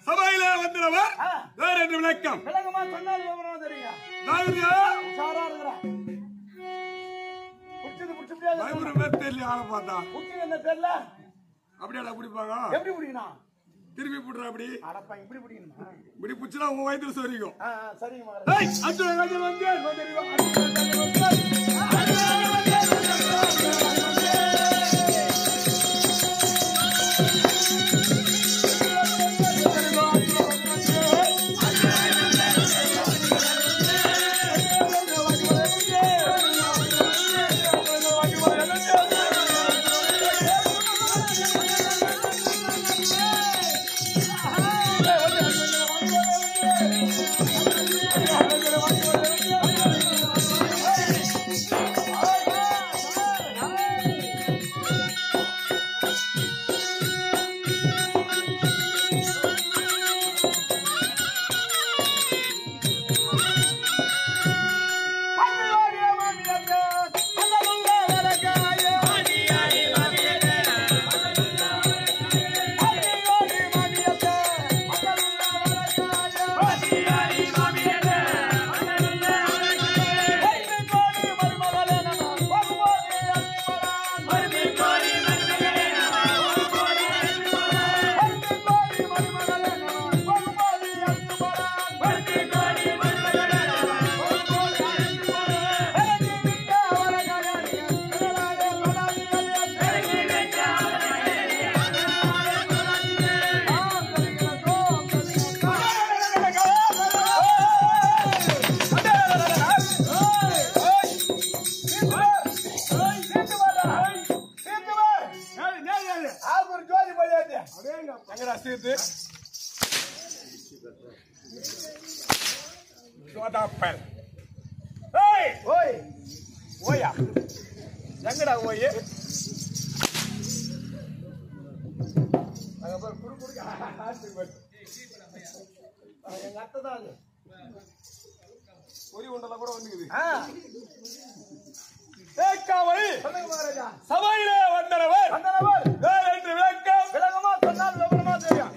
சபையிலே வந்தவர் வேற என்று விளக்கம் தெரியல ஆளை பார்த்தா அப்படியா பிடிப்பாங்க எப்படி பிடிக்கணும் திருப்பி புடுறா அப்படி அடப்பா இப்படி புடிக்கணுமா இப்படி புடிச்சா உன் வயித்துல சொரிக்கும் சரிங்க மகரே ஏய் அஞ்சு அஞ்சு சபையிலே வந்தவர் வேற என்று விளக்கம் விளக்கமா சொன்னால் விவரமா தெரியும்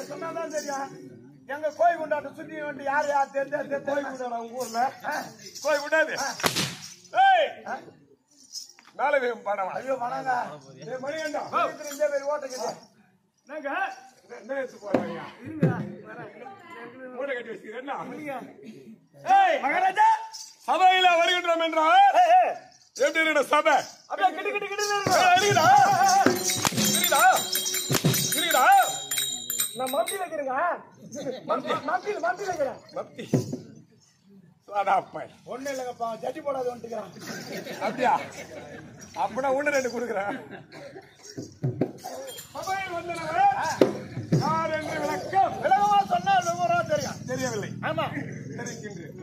சொன்னாதான் தெரியும் எங்க கோயில் கொண்டாட்ட சுத்தி வந்து யார் யார் தெரிஞ்ச கோயில் கொண்டாட உங்க ஊர்ல கோயில் கொண்டாது மேல பணம் ஐயோ பணங்க மணி வேண்டாம் பேர் ஓட்டுங்க நாங்க மூட்டை கட்டி வச்சுக்கிறேன் மகாராஜா சபையில வருகின்றோம் என்றால் எப்படி சபை அப்படியே கிட்டு கிட்டு கிட்டு நான் மப்தி வைக்கிறேங்க மப்தி வைக்கிறேன் மப்தி ஒண்ணு இல்லைங்கப்பா ஜட்டி போடாது வந்துட்டுக்கிறேன் அப்படியா அப்படின்னா ஒண்ணு ரெண்டு கொடுக்குறேன் சபையில் வந்தவர் யார் என்று விளக்கம் விளக்கமா சொன்னால் விவரமா தெரியும் தெரியவில்லை ஆமா தெரிவிக்கின்றேன்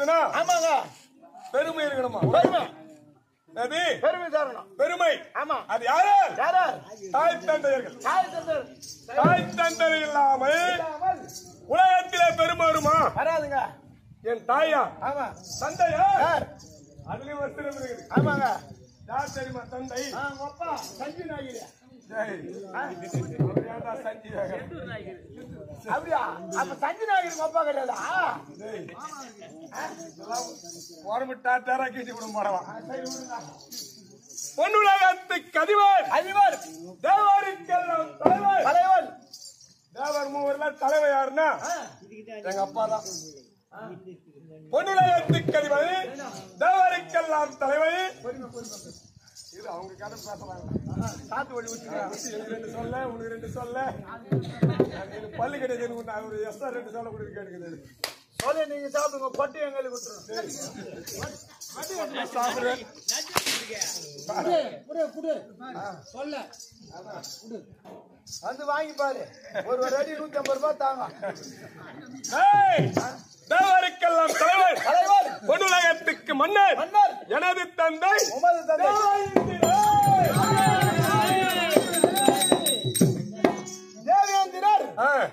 இருக்குதுன்னா ஆமாங்க பெருமை இருக்கணுமா? பெருமை அது பெருமை தரணும். பெருமை. ஆமா. அது யாரு? யாரு? தாய் தந்தையர்கள். தாய் தந்தை இல்லாமல் உலகத்திலே பெருமை வருமா? வராதுங்க. என் தாயா? ஆமா. தந்தையா? யார்? அதுலயும் ஒரு திறமை இருக்குது. ஆமாங்க. யார் தெரியுமா தந்தை? அப்பா சஞ்சு நாயகிரி. சஞ்சி அப்படியா? அப்ப சஞ்சு நாயகிரி அப்பா கிடையாதா? பொன்னுலகத்துக்கு அதிபர் அதிபர் தேவருக்கெல்லாம் தலைவர். தலைவர் தேவர் மூவர்ல தலைவர் யாருன்னா எங்க அப்பா தான். பொன்னுலகத்துக்கு அதிபர் தேவருக்கெல்லாம் தலைவர். இது அவங்க கதை பேசலாம். சாத்து வழி ரெண்டு சொல்ல உனக்கு ரெண்டு சொல்ல பள்ளி கிடையாது. ஒரு எஸ்ஆ ரெண்டு சொல்ல கூட கேட்குது. சொல்ல நீங்க சாப்பிடுங்க. பட்டு எங்களுக்கு வந்து வாங்கி பாரு. ஒரு அடி 150 ரூபாய் தாங்க. தேவருக்கெல்லாம் தலைவர். தலைவர் பொன்னுலகத்துக்கு மன்னர். மன்னர் எனது தந்தை. உமது தந்தை. தேவேந்திரர்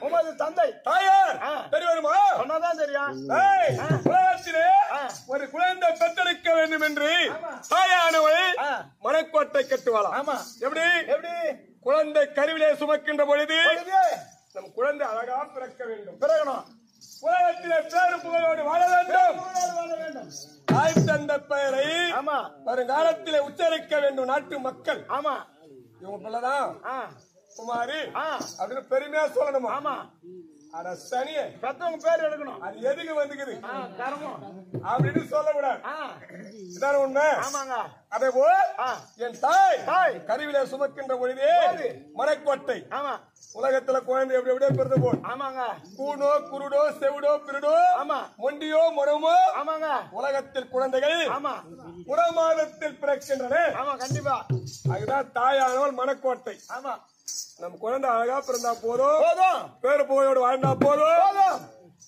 உமது தந்தை. தாயார் தெரியுமா? சொன்னதான் தெரியும். உலகத்திலே ஒரு குழந்தை பெற்றெடுக்க வேண்டும் என்று தாயானவள் மனக்கோட்டை கட்டுவாளாம். ஆமா. எப்படி? எப்படி? குழந்தை கருவிலே சுமக்கின்ற பொழுது நம் குழந்தை அழகா பிறக்க வேண்டும். பிறகணும். உலகத்திலே பேரு புகழோடு வாழ வேண்டும். தாய் தந்த பெயரை வருங்காலத்திலே உச்சரிக்க வேண்டும் நாட்டு மக்கள். ஆமா. இவங்க பிள்ளைதான் குமாரி அப்படின்னு பெருமையா சொல்லணுமா? ஆமா. அட சனியே, பெத்தவங்க பேர் எடுக்கணும். அது எதுக்கு வந்துக்குது கர்மம் அப்படின்னு சொல்லக்கூடாது. இதான உண்மை. ஆமாங்க. அதே போல் என் தாய் கருவிலே சுமக்கின்ற பொழுதே மனக்கோட்டை. ஆமா. உலகத்துல குழந்தை எப்படி எப்படியோ பிறந்த போல். ஆமாங்க. கூனோ குருடோ செவிடோ பிருடோ மொண்டியோ முடமோ. ஆமாங்க. உலகத்தில் குழந்தைகள் ஆமா புறமாதத்தில் பிறக்கின்றன. ஆமா கண்டிப்பா. அதுதான் தாயானவள் மனக்கோட்டை. ஆமா. நம்ம குழந்தை அழகா பிறந்தா போதும். போதும். பேரு புகழோடு வாழ்ந்தா போதும். போதும்.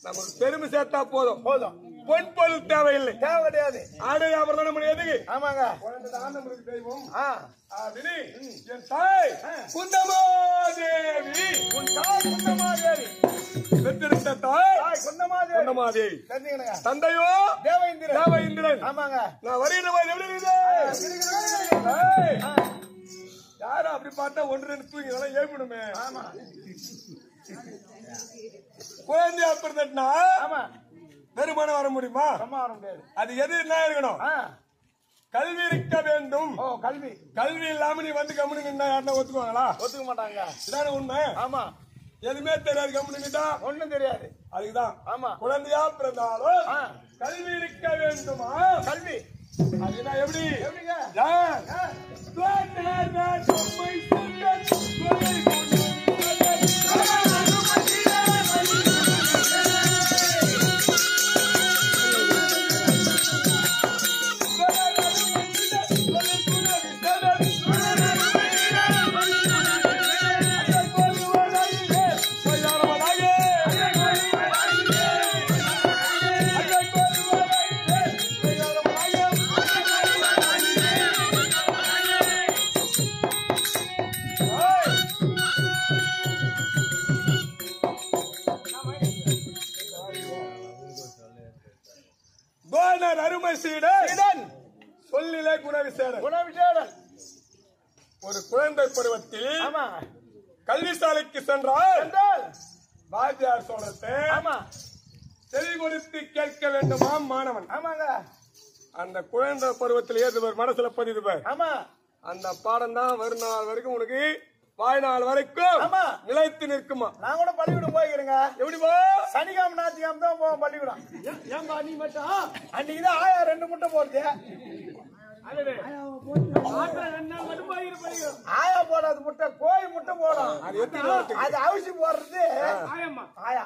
நமக்கு பெருமை சேர்த்தா போதும். போதும். பொன் பொருள் தேவையில்லை. தேவை கிடையாது. ஆடை வியாபாரம் நம்ம எதுக்கு? ஆமாங்க. குழந்தை தான் நம்மளுக்கு தெய்வம். அப்படின்னு என் தாய் குந்தமாதேவி. உன் தாய் குந்தமாதேவி. பெற்றெடுத்த தாய் குந்தமாதேவி. தந்தையோ தேவேந்திரன். தேவேந்திரன். ஆமாங்க. நான் வருகிற மாதிரி எப்படி இருக்குது? யாரும் அப்படி பார்த்தா ஒன்று ரெண்டு தூங்கி ஏற்படுமே. ஆமா. குழந்தையா பிறந்தா வருமானம் வர முடியுமா? அது எது என்ன இருக்கணும்? கல்வி இருக்க வேண்டும். கல்வி. கல்வி இல்லாம நீ வந்து கம்முனுங்கன்னா யாருன்னா ஒத்துக்குவாங்களா? ஒத்துக்க மாட்டாங்க. இதான உண்மை. ஆமா. எதுவுமே தெரியாது கம்முனுக்கிட்டா ஒண்ணும் தெரியாது. அதுக்குதான். ஆமா. குழந்தையா பிறந்தாலும் கல்வி இருக்க வேண்டுமா? கல்வி. அதுதான் எப்படி? எப்படிங்க? அருமை சீடன் சொல்லிலே குணவிசேடன். ஒரு குழந்தை பருவத்தில் கல்விசாலைக்கு சென்றால் வாத்தியார் சொல்றதை செவி கொடுத்து கேட்க வேண்டுமா மாணவன்? ஆமாங்க. அந்த குழந்தை பருவத்தில் ஏதுவர் மனசுல பதிதுவர். ஆமா. அந்த பாடம் தான் வரும் நாள் வரைக்கும் உனக்கு வாழ்நாள் வரைக்கும் நிலைத்து நிற்குமா? நான் கூட பள்ளிக்கூடம் போய்க்கிறேங்க. எப்படி போ? சனிக்கிழமை ஞாயிற்றுக்கிழமை தான் போவோம் பள்ளிக்கூடம். ஏன்பா நீ மட்டும் அன்னைக்குதான் ஆயா 2 முட்டை போடுது. ஆயா போடாது முட்டை, கோழி முட்டை போடும். அது அவிச்சு போடுறது ஆயா.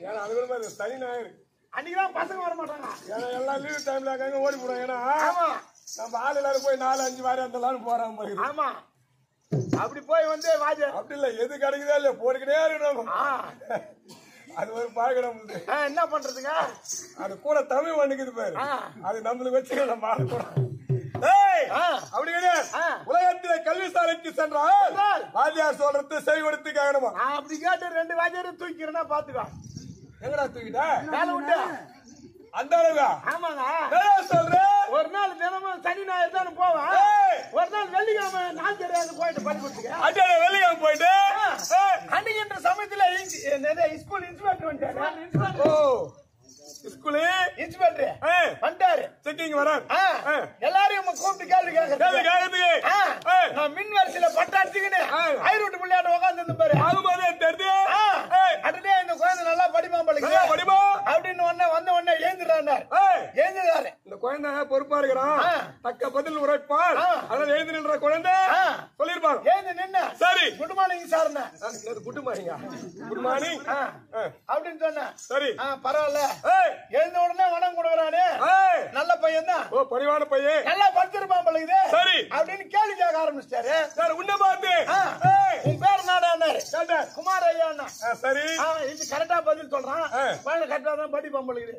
ஏன்னா அது கூட சனி ஞாயிறு அன்னைக்குதான் பசங்க வர மாட்டாங்க. ஏன்னா எல்லாம் லீவ் டைம்ல ஓடி போடுவோம். ஏன்னா நம்ம ஆள் எல்லாரும் போய் 4-5 வாரம் அந்த போறாம போயிடும். ஆமா. அப்படி போய் வந்து வாஜ அப்படி இல்ல, எது கிடைக்குதா இல்ல போட்டுக்கிட்டே இருக்கணும். அது ஒரு பாகடம். என்ன பண்றதுங்க? அது கூட தமிழ் வந்துக்குது பாரு. அது நம்மளுக்கு வச்சு நம்ம ஆளக்கூடாது. அப்படி கிடையாது. உலகத்திலே கல்வி சாலைக்கு சென்றால் வாத்தியார் சொல்றது செவி கொடுத்து கேட்கணுமா? அப்படி கேட்டு 2 வாத்தியாரும் தூக்கிறேன்னா பாத்துக்கோ. எங்கடா தூக்கிட்ட? வேலை விட்டு அந்த அளவுக்கா? ஆமாங்க. சொல்றேன் ஒரு நாள் தினமும் சனி ஞாயிறு தானே போவேன். ஒரு நாள் வெள்ளிக்கிழமை நாள் தெரியாது போயிட்டு பள்ளிக்கூடத்துக்கு. அட வெள்ளிக்கிழமை போயிட்டு அன்னைக்குன்ற சமயத்துல ஸ்கூல் இன்ஸ்பெக்டர் வந்துட்டாரு. ஓ ஸ்கூலு இன்ஸ்பெக்டர் வந்துட்டாரு. செக்கிங் வரான். எல்லாரையும் கூப்பிட்டு கேள்வி கேட்கறதுக்கு நான் மின் வரிசையில பட்டாச்சுக்கின்னு ஐரோட்டு பிள்ளையாட்ட உட்காந்து இருந்து பாரு. ஆகும்போதே தெரிஞ்சு அடனே இந்த குழந்தை நல்லா படிமா படிக்க படிமா அப்படின்னு வந்த உடனே ஏந்துறாரு. இந்த குழந்தை பொறுப்பா இருக்கிறான், தக்க பதில் உரைப்பான், அதனால எழுந்து நின்ற குழந்தை சொல்லிருப்பாங்க. ஏந்து நின்ன சரி good morning sir. Good morning good morning அப்படின்னு சொன்னேன். சரி பரவாயில்ல. எழுந்த உடனே வணக்கம் கொடுக்குறானே நல்ல பையன் தான். ஓ பணிவான பையன், நல்லா படிச்சிருப்பான் பழகுது. சரி அப்படின்னு கேள்வி கேட்க ஆரம்பிச்சிட்டாரு. சார் உன்ன பார்த்து உன் பேர் நாடாரு குமார் ஐயா. சரி இது கரெக்டா பதில் சொல்றான். கரெக்டா தான் படிப்பான் பழகுது.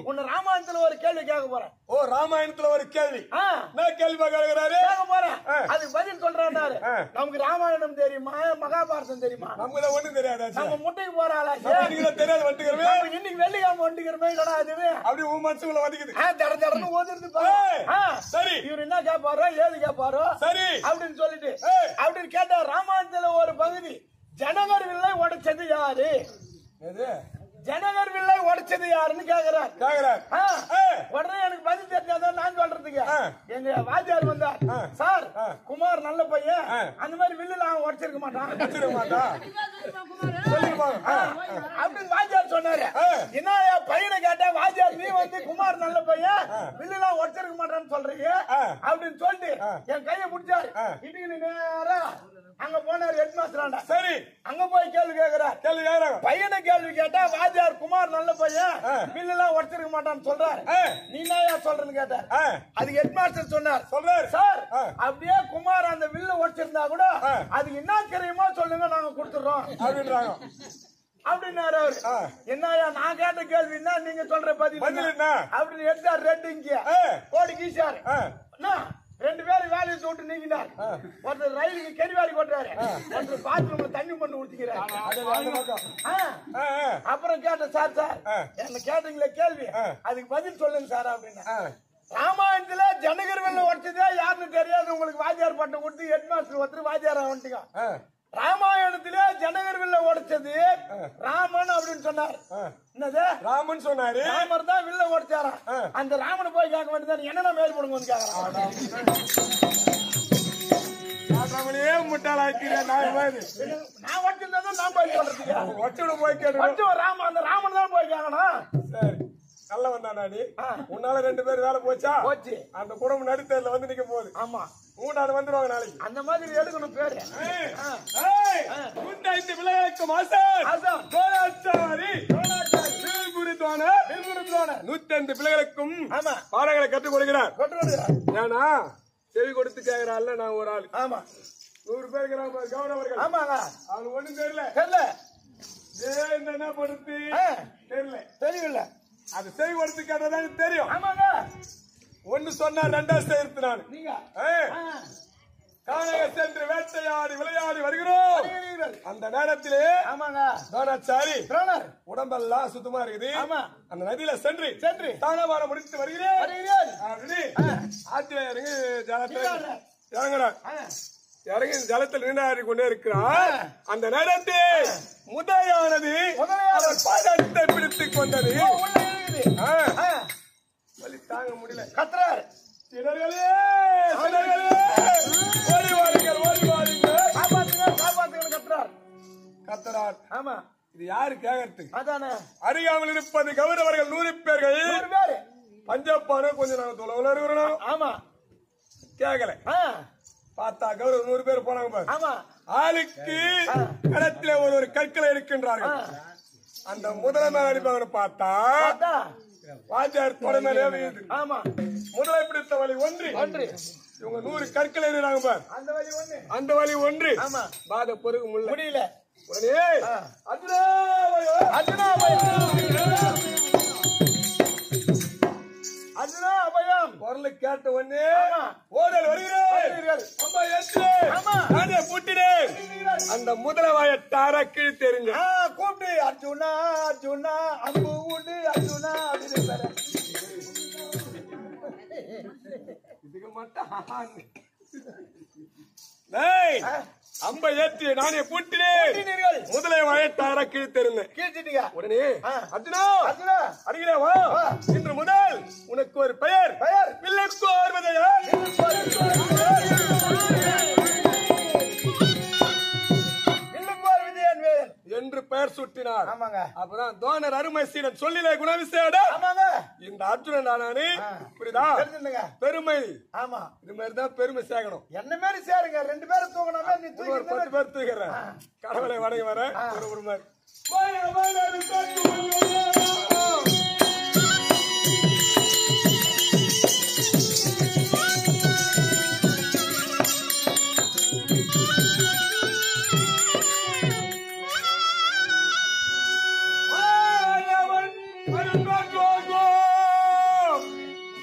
உன்னை ராமாயணத்துல ஒரு கேள்வி கேட்க போறேன். ஓ ராமாயணத்துல ஒரு கேள்வி. நான் கேள்வி கேட்கிறாரு கேட்க போறேன். அதுக்கு பதில் சொல்றாரு. நமக்கு ராமாயணம் தெரியுமா மகாபாரதம் தெரியுமா? நமக்கு ஒண்ணும் தெரியாது. நம்ம முட்டைக்கு போற ஆளா தெரியாது. வந்துக்கிறவே இன்னைக்கு வெள்ளிக்கிழமை வந்துக்கிறமே அப்படி உன் மனசுக்குள்ள வந்துக்குது. தட தடன்னு ஓதிருந்து சரி இவரு என்ன கேட்பாரோ ஏது கேட்பாரோ சரி அப்படின்னு சொல்லிட்டு அப்படின்னு கேட்டா ராமாயணத்துல ஒரு பகுதி ஜனகர் வில்லை உடைச்சது யாரு? ஜனகர் வில்லை உடைச்சது யாருன்னு கேக்குறாரு. உடனே எனக்கு பதில் தெரிஞ்சாதான் நான் சொல்றதுக்கு. எங்க வாத்தியார் வந்தார். சார் குமார் நல்ல பையன், அந்த மாதிரி வில்லுல அவன் உடைச்சிருக்க மாட்டான் அப்படின்னு வாத்தியார் சொன்னாரு. என்ன பையனை கேட்டா வாத்தியார் நீ வந்து குமார் நல்ல பையன் வில்லுலாம் உடைச்சிருக்க மாட்டான்னு சொல்றீங்க அப்படின்னு சொல்லிட்டு என் கையை பிடிச்சாரு. இட்டுக்கு நேரா அங்க போனாரு ஹெட் மாஸ்டர். சரி அங்க போய் கேள்வி கேக்குறாரு. பையனை கேள்வி கேட்டா வாத்தியார் குமார் நல்ல பையன் பில்லு எல்லாம் உடச்சிருக்க மாட்டான்னு சொல்றாரு. நீ என்ன சொல்றேன்னு கேட்டார். அதுக்கு ஹெட் மாஸ்டர் சொல்றாரு சார் அப்படியே குமார் அந்த வில்ல உடச்சிருந்தா கூட அதுக்கு என்ன தெரியுமோ சொல்லுங்க நாங்க கொடுத்துறோம் அப்படின்றாங்க. அப்படின்னாரு அவரு. என்னயா நான் கேட்ட கேள்வி என்ன நீங்க சொல்ற பதில் அப்படின்னு எடுத்தாரு. ரெண்டு இங்க கோடி கீசாரு. 2 பேரும் வேலையை விட்டு நீங்கினார். ஒருத்தர் ரயிலுக்கு கெரிவாரி கொட்டுறாரு, ஒருத்தர் பாத்ரூம்ல தண்ணி பண்ணி ஊத்திக்கிறாரு. அப்புறம் கேட்டேன் சார் என்ன கேட்டீங்களே கேள்வி அதுக்கு பதில் சொல்லுங்க சார் அப்படின்னா. ராமாயணத்துல ஜனகர் வெள்ள உடைச்சதே யாருன்னு தெரியாது உங்களுக்கு வாத்தியார் பட்டம் கொடுத்து ஹெட் மாஸ்டர் ஒருத்தர் வாத்தியாரா வந்துட்டீங்க. ராமாயணத்திலே ஜனகர் வில்ல உடைச்சது ராமன் அப்படின்னு சொன்னார். என்னது ராமன் சொன்னாரு? ராமர் தான் வில்ல உடைச்சாராம். அந்த ராமனை போய் கேட்க வேண்டியதான் என்னென்ன மேல் போடுங்க வந்து கேட்கறான். முட்டாளாக்கிறேன் நான் உடச்சிருந்தா நான் போய் சொல்றதுக்கு ஒச்சோட போய் கேட்டு ராம அந்த ராமன் தான் போய் கேட்கணும். சரி நல்ல வந்தாடி உன்னால 2 பேர் வேலை போச்சா போச்சு. அந்த குடும்பம் நடுத்தேர்ல வந்து நிக்க போகுது. ஆமா மூணாடு வந்துருவாங்க நாளைக்கு. அந்த மாதிரி எடுக்கணும் பேரு. 105 விளையாட்டு மாசம் 105 பிள்ளைகளுக்கும் பாடங்களை கற்றுக் கொடுக்கிறார். ஏன்னா செவி கொடுத்து கேட்கிறாள் நான் ஒரு ஆள். ஆமா 100 பேருக்கு கௌரவர்கள். ஆமாங்க அவனுக்கு ஒண்ணும் தெரியல என்ன படுத்து தெரியல. அது செவி கொடுத்து கேட்டதான் தெரியும். ஆமாங்க ஒன்னு சொன்னா 2 சேர்த்து நான் காணக சென்று வேட்டையாடி விளையாடி வருகிறோம். அந்த நேரத்திலே தானாச்சாரி உடம்பெல்லாம் சுத்தமா இருக்குது. அந்த நதியில சென்று தானவான முடித்து வருகிறேன். ஆற்றில இறங்கி இறங்கி ஜலத்தில் நீராடி கொண்டே இருக்கிறார். அந்த நேரத்தில் முதலையானது பாதத்தை பிடித்துக் கொண்டது. தாங்க முடியல கத்துறாரு. கத்துறார். ஆமா இது யாரு கேட்கறதுக்கு? அதானே அறியாமல் இருப்பது கௌரவர்கள் 100 பேர்கள். பஞ்சப்பான கொஞ்சம் நாங்க தொலைவில் இருக்கிறோம். ஆமா கேட்கல பார்த்தா கௌரவ 100 பேர் போனாங்க பாரு. ஆமா ஆளுக்கு களத்திலே ஒரு கற்களை எடுக்கின்றார்கள். அந்த முதலை அடிப்பாங்க பார்த்தா வாத்தியார் தொலை மேலே வீழுது. ஆமா முதலை பிடித்த வழி ஒன்று இவங்க 100 கற்களை எறிறாங்க பாரு. அந்த வழி ஒன்று பாத பொறுக்க முடியல. உடனே அதுல அர்ஜுனா அபயம் குரல் கேட்ட உடனே ஓடல் வருகிறேன். நானே பூட்டினேன். அந்த முதலவாய தாரக்கு தெரிஞ்ச கூப்பிட்டு அர்ஜுனா அர்ஜுனா அம்பு உண்டு அர்ஜுனா அப்படின்னு இதுக்கு மட்டும் அம்ப ஏற்றி நானே பூட்டினேன். முதலே வாயத்தார கீழ்த்தெருந்தேன். கீழ்த்திட்டீங்க உடனே அர்ஜுனா அர்ஜுனா அருகிலே வா. இன்று முதல் உனக்கு ஒரு பெயர் வில்லுக்கோர் விதையா என்று பெயர் சுட்டினார். அப்பதான் தோணர் அருமை சீனன் சொல்லிலே குணவிசேட இந்த அர்ஜுனன் நானே புரியுதா பெருமை. ஆமா இது மாதிரிதான் பெருமை சேர்க்கணும். என்ன மாதிரி சேருங்க 2 பேரும் தூங்கினாமே நீ தூக்கி ஒரு 10 பேர் தூக்கிறேன். கடவுளை வணங்கி வரேன். ஒரு மாதிரி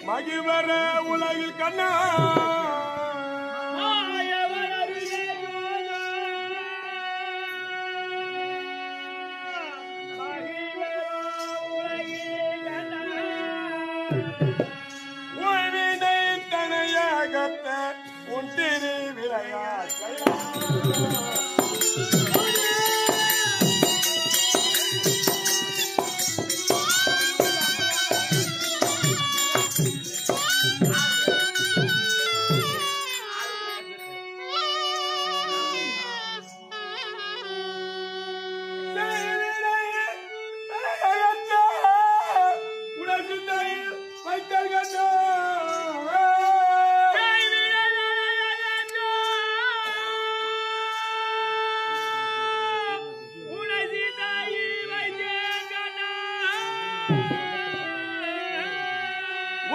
மகிழ்வர உலகில் கண்ணா உன்னை தனையாகத்த உன் திரு விளையாட்டு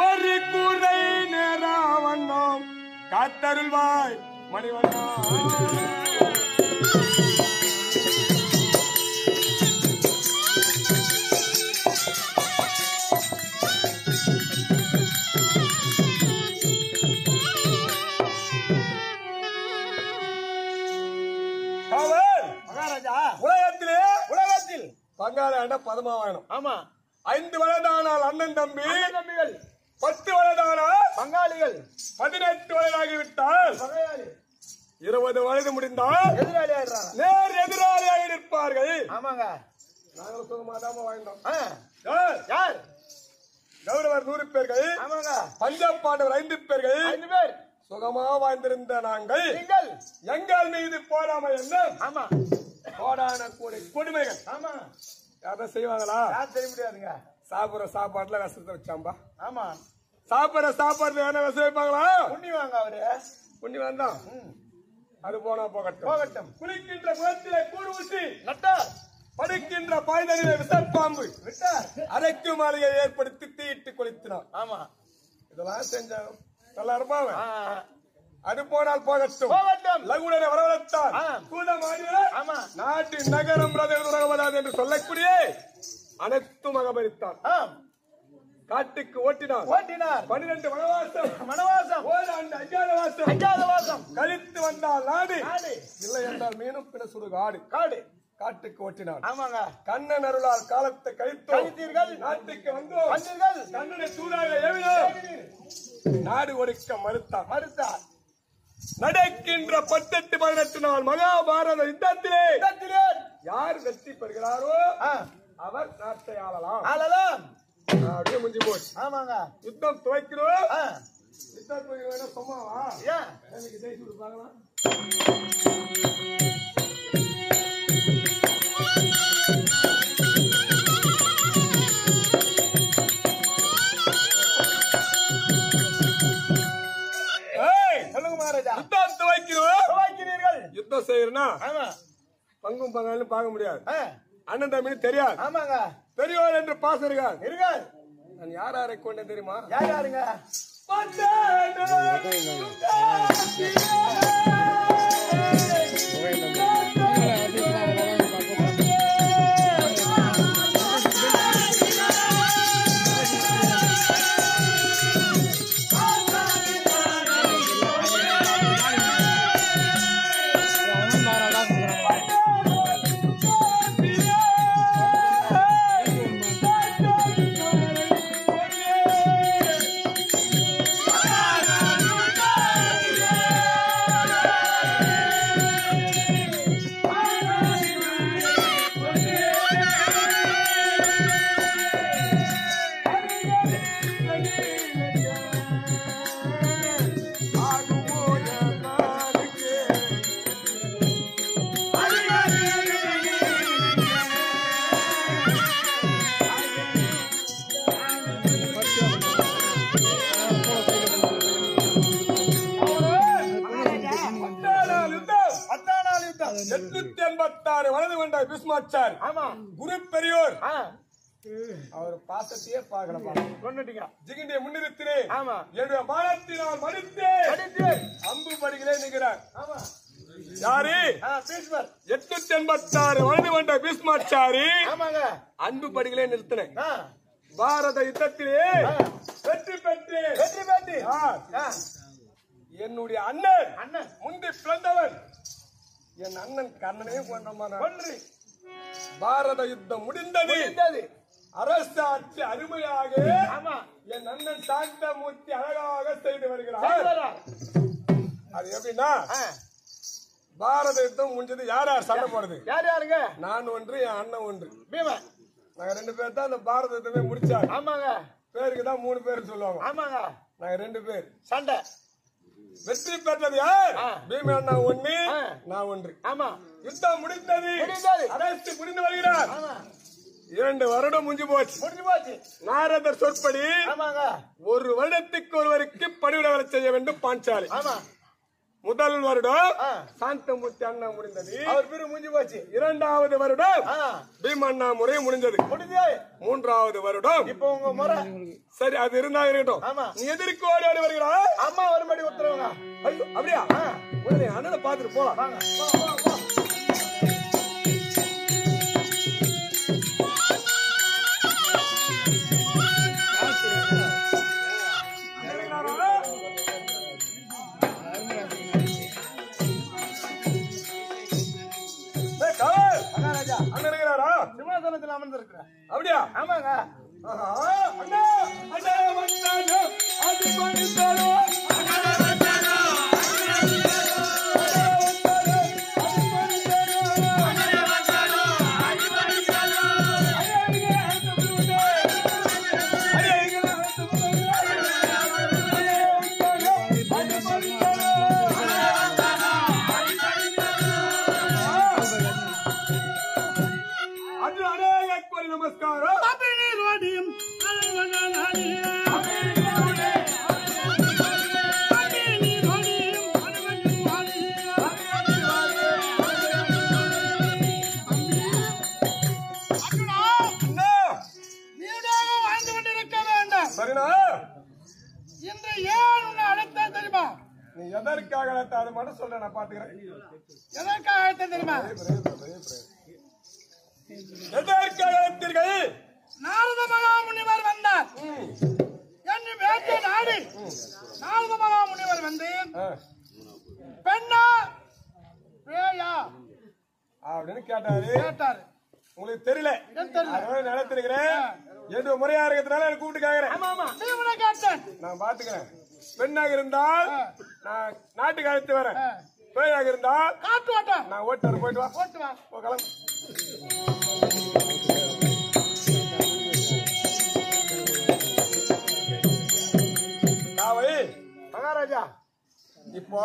ஒரு குறை நேராவண்ணம் காத்தருள்வாய் மணிவண்ணா. மகாராஜா உலகத்தில் பங்காள பதமாவாயணம். ஆமா 5 வயதானால் அண்ணன் தம்பிகள் 10 வயதானால் பங்காளிகள் 18 வயதாகிவிட்டால் 20 வயது முடிந்தால் நேர் எதிராளியாக இருப்பார்கள். ஆமாங்க நாங்கள் சுகமாதாம வாழ்ந்தோம். யார் கௌரவர் 100 பேர்கள். ஆமாங்க பஞ்சாப் பாண்டவர் 5 பேர்கள். 5 பேர் சுகமா வாழ்ந்திருந்த நாங்கள் எங்கள் மீது போடாமல் என்ன ஆமா கோடான கொடுமைகள். ஆமா யார செய்வாங்களா? யார் செய்ய முடியாதுங்க. சாப்பிடுற சாப்பாட்டுல விஷத்தை வச்சாம்பா. ஆமா சாப்பிடுற சாப்பாட்டுல என்ன விஷம் வைப்பாங்களா? புண்ணிவாங்க அவரு புண்ணிவான் தான். அது போனா போகட்டும். குளிக்கின்ற முகத்திலே கூடு ஊசி நட்டார். படுக்கின்ற பாய்தலிலே விசப்பாம்பு விட்டார். அரைக்கு மாலையை ஏற்படுத்தி தீயிட்டு கொளுத்தினார். ஆமா இதெல்லாம் செஞ்சாங்க நல்லா இருப்பாங்க. அது போனால் போகட்டும். லகுடனை வரவழைத்தார். நாட்டு நகரம் ரதவதாது என்று சொல்லக்கூடிய அனைத்தும் அகபரித்தார். காட்டுக்கு ஓட்டினார். 12 வனவாசம் அஞ்ஞாதவாசம் கழித்து வந்தால் நாடு இல்லை என்றால் மீனும் பிற சுடுகாடு காட்டுக்கு ஓட்டினார். கண்ணன் அருளால் காலத்தை கழித்தீர்கள். நாட்டுக்கு வந்தோம். கண்ணனை சூடாக ஏவினோம். நாடு ஒடுக்க மறுத்தார். நடக்கின்ற 18 நாள் மகாபாரத யுத்தத்திலே யார் வெற்றி பெறுகிறாரோ அவர் நாட்டை ஆளலாம். அப்படியே முடிஞ்சு போச்சு. ஆமாங்க யுத்தம் துவைக்கிறோம். யுத்தம் துவைக்கிறோம் சும்மாவா? எனக்கு ஜெயிச்சு கொடுப்பாங்களா? யுத்தம் செய்யறா பங்கும் பங்காளி பார்க்க முடியாது. அண்ணன் தம்பி தெரியாது. ஆமாங்க பெரியவர் என்று பாசம் இருக்கார். நான் யாரை கொண்டேன் தெரியுமா? யாருங்க? பீஷ்மாச்சாரி ஆமா குரு பெரியோர் அவர் பாசத்தையே பார்க்கல கொண்டுட்டீங்க ஜிகிண்டிய முன்னிறுத்தினே ஆமா என்னுடைய பாலத்தினால் மடித்து அம்பு படிகளே நிற்கிறார் ஆமா யாரு பீஷ்மர் 886 வயது கொண்ட பீஷ்மாச்சாரி ஆமாங்க அன்பு படிகளே நிறுத்தினேன் பாரத யுத்தத்திலே வெற்றி பெற்று என்னுடைய அண்ணன் முந்தி பிறந்தவன் என் அண்ணன் கண்ணனே கொன்று பாரத யுத்தம் முடிந்தது அரசாட்சி அருமையாக என் அண்ணன் சாந்தமூர்த்தி அழகாக செய்து வருகிறார். அது எப்படின்னா பாரத யுத்தம் முடிஞ்சது யார் யார் சண்டை போடுறது யாருங்க நான் ஒன்று என் அண்ணன் ஒன்று பீமன் நாங்க 2 பேர் தான் அந்த பாரத யுத்தமே முடிச்சாரு. ஆமாங்க பேருக்கு தான் 3 பேர் சொல்லுவாங்க. ஆமாங்க நாங்க 2 பேர் சண்டை வெற்றி பெற்றது யார்? பீமன் அண்ணா ஒண்ணு நான் ஒன்று. ஆமா யுத்தம் முடிந்தது அரசு புரிந்து வருகிறார். 2 வருடம் முடிஞ்சு போச்சு. நாரதர் சொற்படி ஒரு வருடத்துக்கு ஒருவருக்கு பணிவிட செய்ய வேண்டும் பாஞ்சாலி. முதல் வருடம் சாந்தமூர்த்தி அண்ணா முடிந்தது, அவர் பேரு முடிஞ்சு போச்சு. 2வது வருடம் பீம அண்ணா முறை முடிஞ்சது. 3வது வருடம் இப்ப உங்க முறை சரி அது இருந்தா இருக்கட்டும். நீ எதிர்க்கு ஓடி ஓடி வருகிறா அம்மா வரும்படி உத்தரவுங்க. அப்படியா அண்ணனை பாத்துட்டு போலாம். சிம்மாசனத்தில் அமர்ந்திருக்கிறேன். அப்படியா? ஆமாங்க. அண்ணா அண்ணா வந்தானோ அது பண்ணிட்டாரோ நாரத மகாமுனிவர் வந்தார். என்று வேட்டை நாடு நாரத மகாமுனிவர் வந்து பெண்ணா பேயா அப்படின்னு கேட்டாரு. உங்களுக்கு தெரியல நடத்திருக்கிறேன் என்று முறையா இருக்கிறதுனால எனக்கு கூப்பிட்டு கேட்கிறேன். நான் பாத்துக்கிறேன். பெண்ணாக இருந்தால் நான் நாட்டுக்கு அழைத்து வரேன். பேயாக இருந்தால் காட்டு ஓட்டம் நான் ஓட்டு போயிட்டு வா. ஓட்டு வா கிளம்பு. மகாராஜா இப்போ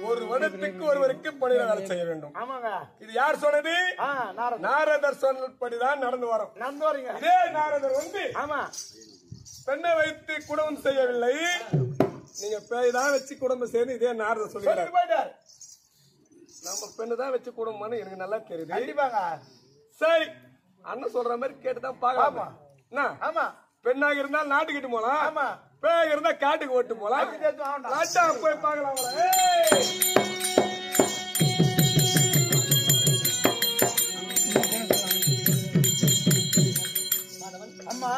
ஒரு வருடத்துக்கு ஒருவருக்கு பணியிட வேலை செய்ய வேண்டும். ஆமாங்க. இது யார் சொன்னது? நாரதர் சொன்னபடிதான் நடந்து வரோம். நடந்து வரீங்க. இதே நாரதர் வந்து ஆமா பெண்ணை வைத்து குடும்பம் செய்யவில்லை, நீங்க பேய் தான் வச்சு குடும்பம் செய்யணும். இதே நாரதர் சொல்லிட்டார். நம்ம பெண்ணு தான் வச்சு குடும்பம் எனக்கு நல்லா தெரியுது. கண்டிப்பாங்க. சரி அண்ணன் சொல்ற மாதிரி கேட்டுதான் பாக்கலாம். ஆமா பெண்ணாக இருந்தால் நாட்டுக்கிட்டு போலாம். ஆமா பேய் இருந்தா காட்டுக்கு ஓட்டு போலாம். போய் பார்க்கலாம். அம்மா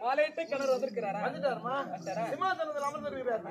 மாலையிட்டு கிணறு வந்திருக்கிறாரா? வந்துட்டாருமா. சிம்மாசனத்தில் அமர்ந்திருக்கிறார்.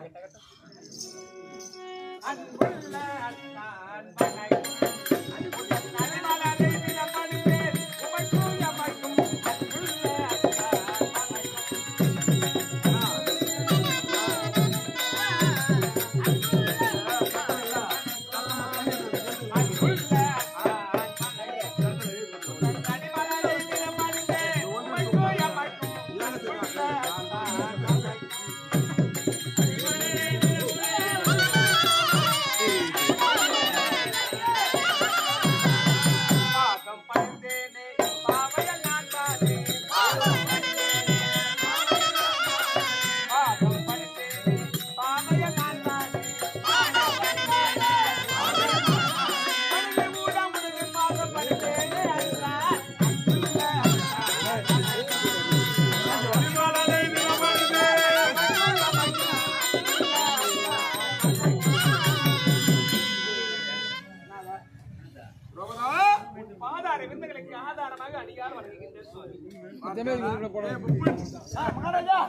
மகாராஜா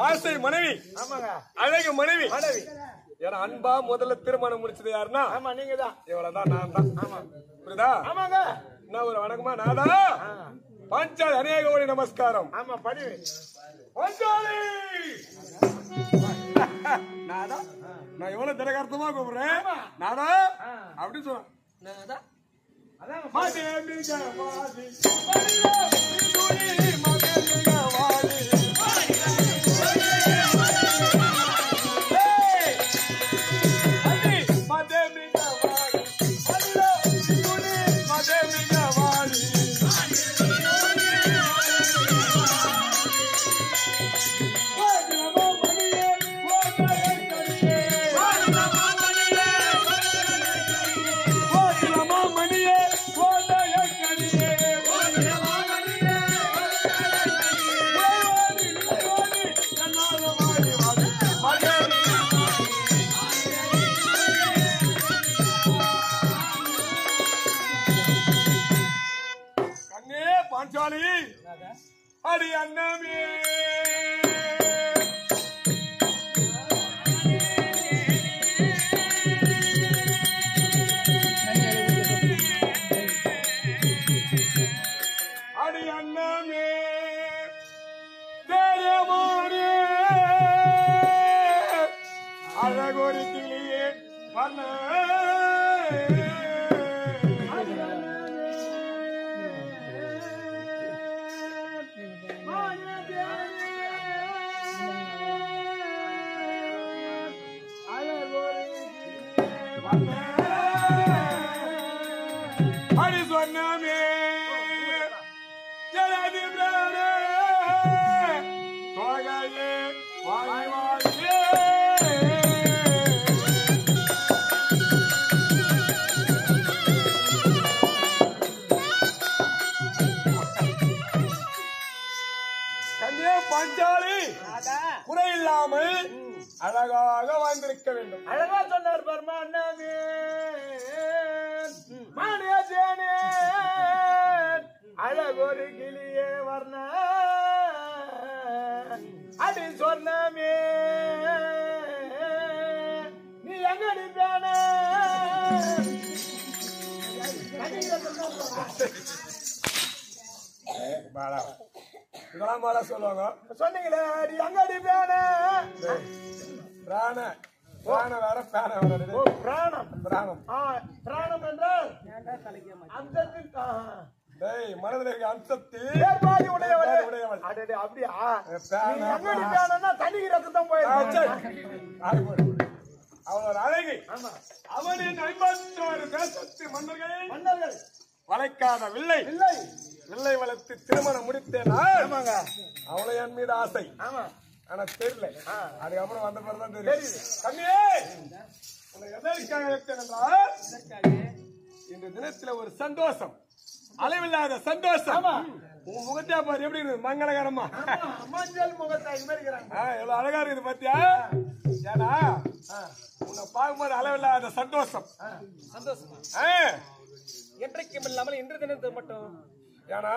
ஆசை மனைவி, அழகு மனைவி. ஏன்னா அன்பா முதல்ல திருமணம் முடிச்சது யாருன்னா? ஆமா நீங்கதான். இவ்வளவுதான், நான் தான். ஆமா புரியுதா? ஆமாங்க. என்ன ஒரு வணக்கமா? நாதா பாஞ்சாலி அநேக கோடி நமஸ்காரம். ஆமா படி பாஞ்சாலி நாதா, நான் எவ்வளவு திரகார்த்தமா கூப்பிடுறேன். நாதா அப்படின்னு சொல்றேன். அதான் அடி அண்ணமே அடி அண்ணமே தேரமானே அழகொரு கிளியே வண்ண அடி சொன்னமே ஜலதி பிரானே தோகையே வாய் வாயே கண்ணே பாஞ்சாலி குறையில்லாமல் அழகாக வாழ்ந்திருக்க வேண்டும். அழகா சொன்னார் பர்மா அண்ணாவே மானியத்தேனே அழகொரு கிளியே வர்ண அடி சொன்னமே நீ எங்கடி பேன இதெல்லாம் மாலா சொல்லுவாங்க. சொன்னீங்களே அடி எங்கடி பேன பிராண பிராண வேற பேன வேற. ஓ பிராணம் பிராணம். பிராணம் என்றால் அந்தத்தில் டேய் மனதில் இருக்க அம்சத்தில் ஏற்பாடு உடையவள். உடையவள். அடடே அப்படியா? பேன நீ எங்கடி பேனா தண்ணி ரத்தம் போயிருக்கு. அவளோட அழகி ஆமா அவனின் 56 தேசத்து மன்னர்கள் மன்னர்கள் வளைக்காத வில்லை இல்லை வில்லை வளர்த்து திருமணம் முடித்தேனா? ஆமாங்க. அவளை என் மீது ஆசை. ஆமா ஆனா தெரியல. அதுக்கப்புறம் வந்த பிறகுதான் தெரியும். தெரியுது. கண்ணியே உன்னை எதற்காக வைத்தேன் என்றால் இந்த தினத்துல ஒரு சந்தோஷம், அளவில்லாத சந்தோஷம். உன் முகத்தே பாரு எப்படி இருக்கு, மங்களகரமா மஞ்சள் முகத்தை இருக்கிறாங்க. எவ்வளவு அழகா இருக்குது பாத்தியா? ஏன்னா உன்னை பார்க்கும்போது அளவில்லாத சந்தோஷம். சந்தோஷமா என்றைக்கும் இல்லாமல் இன்று தினத்தை மட்டும். ஏன்னா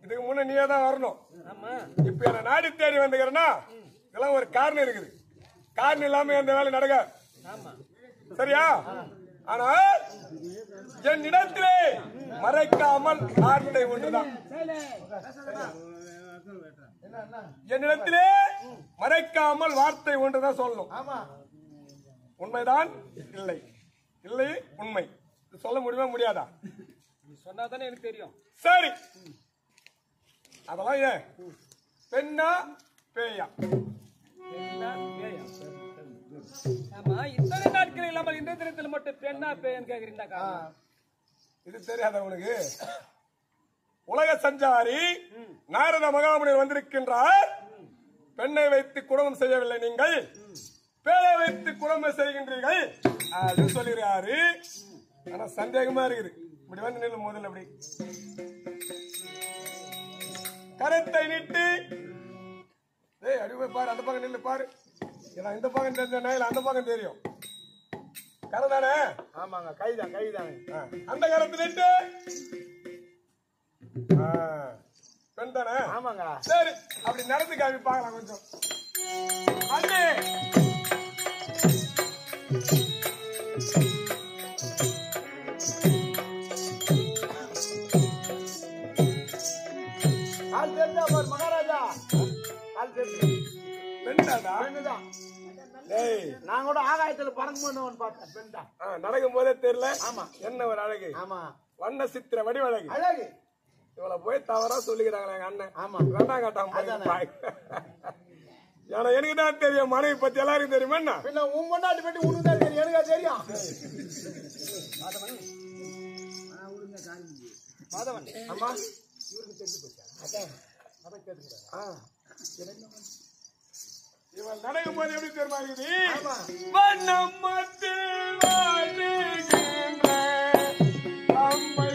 இதுக்கு முன்ன நீயே தான் வரணும். ஆமா இப்ப என்ன நாடி தேடி வந்துக்கிறேன்னா இதெல்லாம் ஒரு காரணம் இருக்குது. காரணம் இல்லாம எந்த வேலை நடக்காது. ஆமா சரியா? ஆனால் என்னிடத்திலே மறைக்காமல் வார்த்தை ஒன்றுதான். என்னிடத்திலே மறைக்காமல் வார்த்தை ஒன்றுதான் சொல்லணும். ஆமா உண்மைதான் இல்லை, இல்லை உண்மை. சொல்ல முடியுமா முடியாதா? சொன்னாதானே எனக்கு தெரியும். சரி, அதெல்லாம் ஏன் பெண்ணா பேயா? ஆமா இத்தனை நாட்கள் இல்லாமல் இந்த தினத்தில் மட்டும் பெண்ணா பேயன்னு கேக்குறீங்கக்கா? இது தெரியாத உனக்கு? உலக சஞ்சாரி நாரத மகாமுனிவர் வந்திருக்கின்றார். பெண்ணை வைத்து குடும்பம் செய்யவில்லை நீங்கள், பேரை வைத்து குடும்பம் செய்கின்றீர்கள் அப்படின்னு சொல்லிடுறாரு. ஆனா சந்தேகமா இருக்குது. இப்படி வந்து நில்லு முதல்ல. அப்படி கரத்தை நீட்டு அடி போய் பாரு, அந்த பக்கம் நில்லு பாரு. ஏன்னா இந்த பக்கம் தெரிஞ்ச இல்ல அந்த பக்கம் தெரியும். கரை தானே? ஆமாங்க, கைதான் கைதாங்க. அந்த கரத்துல பெண் தானே? ஆமாங்க. சரி, அப்படி நடந்து காமி பார்க்கலாம் கொஞ்சம். அண்ணே கால் தெரிஞ்சா பாரு மகாராஜா, கால் தெரிஞ்சு பெண்ணாடா? பெண்ணுதான். டேய், நான் கூட ஆகாயத்துல பறந்து பண்ணுவேன்னு பார்த்தேன். பெண் தான். நடக்கும் போதே தெரியல. ஆமா. என்ன ஒரு அழகு. ஆமா, வண்ண சித்திர வடிவழகு. அழகு. இவ்வளவு போய் தவறா சொல்லிக்கிறாங்களே எங்க அண்ணன். ஆமா, வேண்டாம் காட்டாம ஏன்னா எனக்கு தான் தெரியும், மனைவி பத்தி எல்லாருக்கும் தெரியுமா என்ன? பின்ன உன் முன்னாடி பற்றி உனக்கு தான் தெரியும், எனக்கு தெரியும். மாதவன் அம்மா இவன் நடக்கும் போது எப்படி தெரியுமா இருக்குது? ஆமா. வண்ணம் மத்தில் வாழுகின்ற அம்மை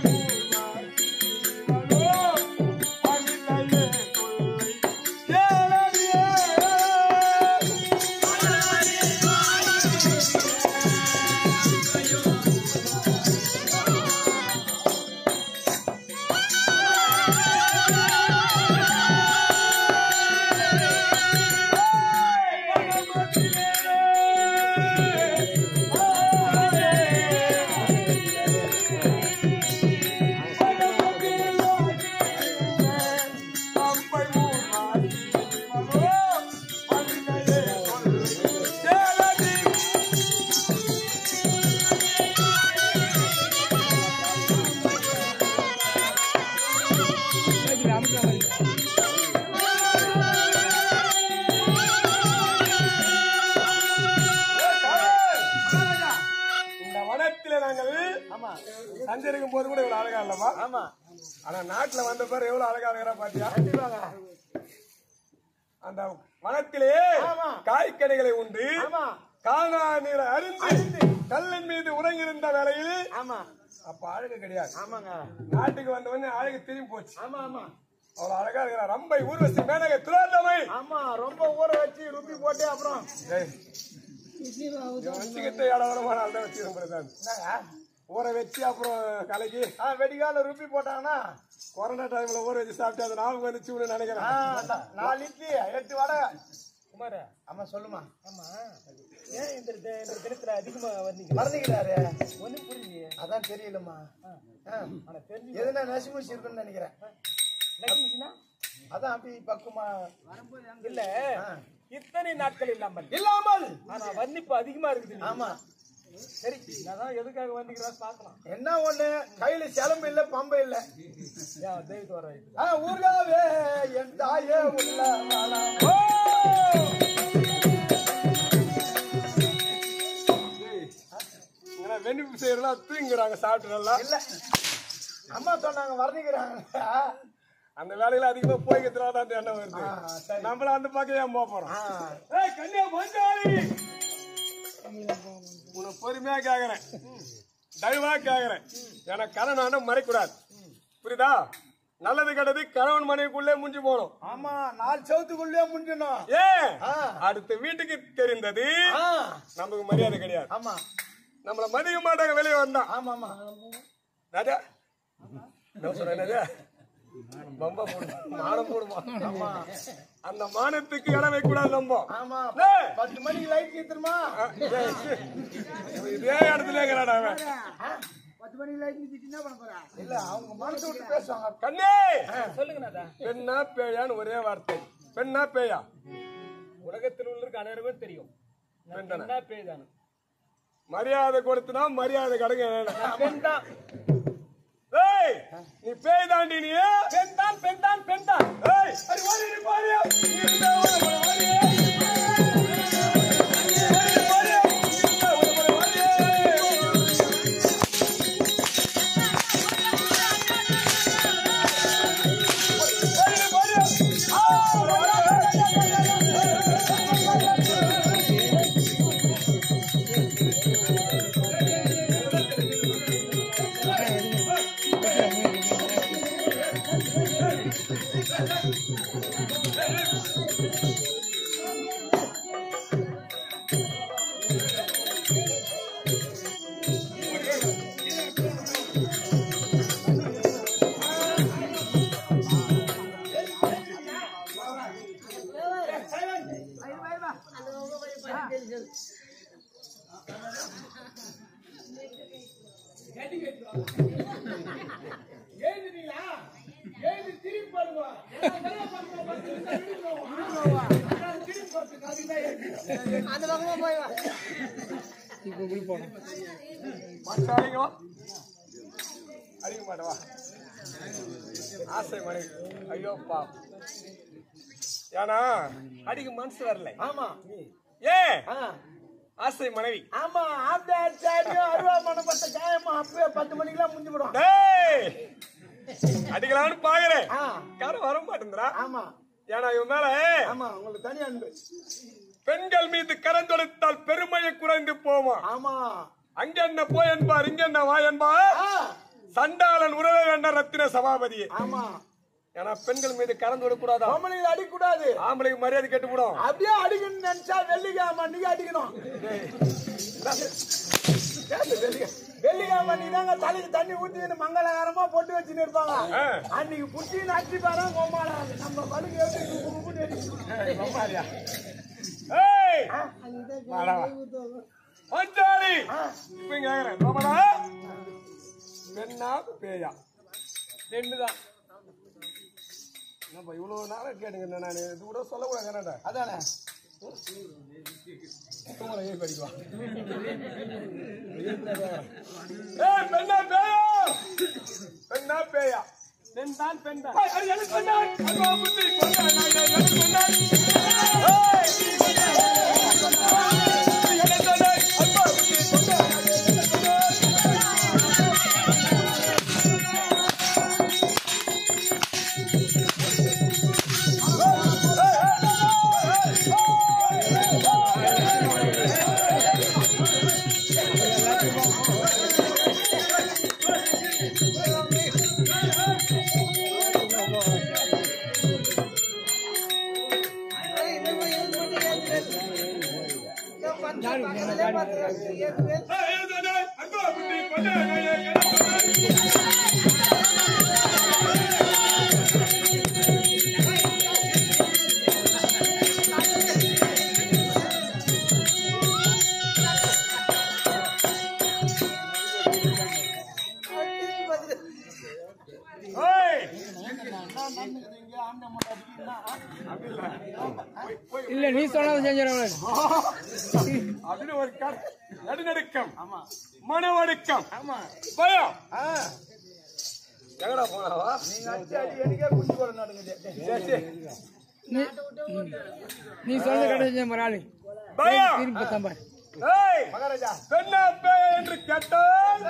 சஞ்சரிக்கும் போது கூட இவ்வளவு அழகா இல்லப்பா? ஆமா. ஆனா நாட்டுல வந்த பேர் எவ்வளவு அழகா இருக்கிறா பாத்தியா? அந்த வனத்திலே காய்கனிகளை உண்டு காணா நீரை அறிந்து கல்லின் மீது உறங்கியிருந்த வேளையில் ஆமா அப்ப அழகு கிடையாது. ஆமாங்க. நாட்டுக்கு வந்தவொடனே அழகு திரும்பி போச்சு. ஆமா ஆமா. அவ்வளவு அழகா இருக்கிறா. ரம்பை ஊர்வசி மேனகை துலாதமை. ஆமா, ரொம்ப ஊற வச்சு ருப்பி போட்டு அப்புறம் வச்சுக்கிட்டு இடவரமான அதை வச்சு ஊற வச்சு அப்புறம் கலக்கி வெடிகால ருப்பி போட்டாங்கன்னா கொரோனா டைம்ல ஊற வச்சு சாப்பிட்டு அது நாம வந்துச்சு நினைக்கிறேன். 4 இட்லி 8 வடை. குமார ஆமா சொல்லுமா. ஆமா, ஏன் இந்த தினத்துல அதிகமா மறந்துக்கிறாரு? ஒன்னும் புரியலையே. அதான் தெரியலம்மா. ஆனா தெரிஞ்சு எதுனா நசிமுசி இருக்குன்னு நினைக்கிறேன். நகிச்சுனா அதான் அப்படி பக்குமா இல்ல. இத்தனை நாட்கள் இல்லாமல் ஆனா வர்ணிப்பு அதிகமா இருக்குது. ஆமா சரி, நான் எதுக்காக வந்திக்கிறேன் பாக்கலாம். என்ன ஒண்ணு, கையில சிலம்பு இல்ல பம்பை இல்ல. தெய்வத்து வர ஊர்காவே என் தாயே உள்ள வெண்ணிப்பு செய்யறோம் தூங்குறாங்க சாப்பிட்டு நல்லா இல்ல. அம்மா சொன்னாங்க வர்ணிக்கிறாங்க. அந்த வேலையில அதிகமா போய்க்கிறதுனால தான் எண்ணம் வருது. நம்மள அந்த பக்கம் ஏன் போக போறோம்? உனக்கு பொறுமையா கேக்குறேன், தயவா கேக்குறேன். எனக்கு கணவன் மறைக்கூடாது, புரியுதா? நல்லது கெட்டது கணவன் மனைவிக்குள்ளே முடிஞ்சு போகணும். ஆமா, 4 செவத்துக்குள்ளே முடிஞ்சணும். ஏன் அடுத்த வீட்டுக்கு தெரிந்தது நமக்கு மரியாதை கிடையாது. ஆமா, நம்மள மதிக்க மாட்டாங்க வெளியே வந்தா. ஆமா ஆமா ராஜா சொல்றேன், பம்பா போடுமா, மானம் போடுமா. ஆமா, அந்த மானத்துக்கு இடம் வைக்க கூடாது. நம்ம ஆமா 10 மணிக்கு லைட் ஏத்துமா? இதே இடத்துல இருக்கிறான் அவன். 10 மணிக்கு லைட் ஏத்திட்டு என்ன பண்ண போறா? இல்ல, அவங்க மனசு விட்டு பேசுவாங்க. கண்ணே சொல்லுங்க நாதா. பெண்ணா பேயான்னு ஒரே வார்த்தை. பெண்ணா பேயா? உலகத்தில் உள்ள அனைவருக்கும் தெரியும் பெண்ணா பேய்தானு. மரியாதை கொடுத்துனா மரியாதை கடுங்க. பெண் தான். நீ பேய் தாண்டி, நீ பெண் தான் பெண் தான் பெண் தான். எழுதுறீங்களா? எழுதி திருப்பி பாருங்க. அந்த பக்கமா போய் வா. அடிக்க மாட்டவா ஆசை மனைவி ஐயோப்பா ஏன்னா அடிக்க மனசு வரல ஆமா ஏ ஆசை மனைவி ஆமா அருவா மனப்பட்ட காயமா அப்பவே 10 மணிக்கெல்லாம் முடிஞ்சு போடும். அடிக்கலாம்னு பாக்குறேன் யாரும் வர மாட்டேங்கிறா. ஆமா ஏன்னா இவன் மேல ஆமா உங்களுக்கு தனி அன்பு. பெண்கள் மீது கரந்தொடுத்தால் பெருமையை குறைந்து போமா. ஆமா அங்க என்ன போய் என்பார் இங்க என்ன வா என்பார் சண்டாளன் உறவை வேண்ட ரத்தின சபாபதியே. ஆமா ஏன்னா பெண்கள் மீது கரந்தொடுக்க கூடாது, ஆம்பளைங்க அடிக்க கூடாது, ஆம்பளைக்கு மரியாதை கெட்டு போடும். அப்படியே அடிக்கணும்னு நினைச்சா வெள்ளிக்கிழமை அன்னைக்கு அடிக்கணும். வெள்ளிக்கிழமை அன்னைக்கு தாங்க தலைக்கு தண்ணி ஊத்தின்னு மங்களகரமா போட்டு வச்சுன்னு இருப்பாங்க. அன்னைக்கு புடிச்சு அடிச்சு பாரு கோமாளா நம்ம பழுக்கு பெண்ணா பேயா ரெண்டுதான். இவ்வளவு நேரம் கேட்டுங்க நான் இது கூட சொல்லக்கூடாது. அதானே படிக்குவா பெண்ணா பேயா பெண்ணா பேயா பெண் தான் பெண் தான் இல்ல நீ சொன்னது செஞ்சிடறேன் அப்படின்னு ஒரு நடுநடுக்கம் மனவடுக்கம் பயம் எங்கடா போனாவா எனக்கே குடிச்சு போற நடக்குது. நீ சொன்னது கிடைச்ச மராளி பயம் திருப்பி தம்பார் மகாராஜா பெண்ணா பேயா என்று கேட்டால்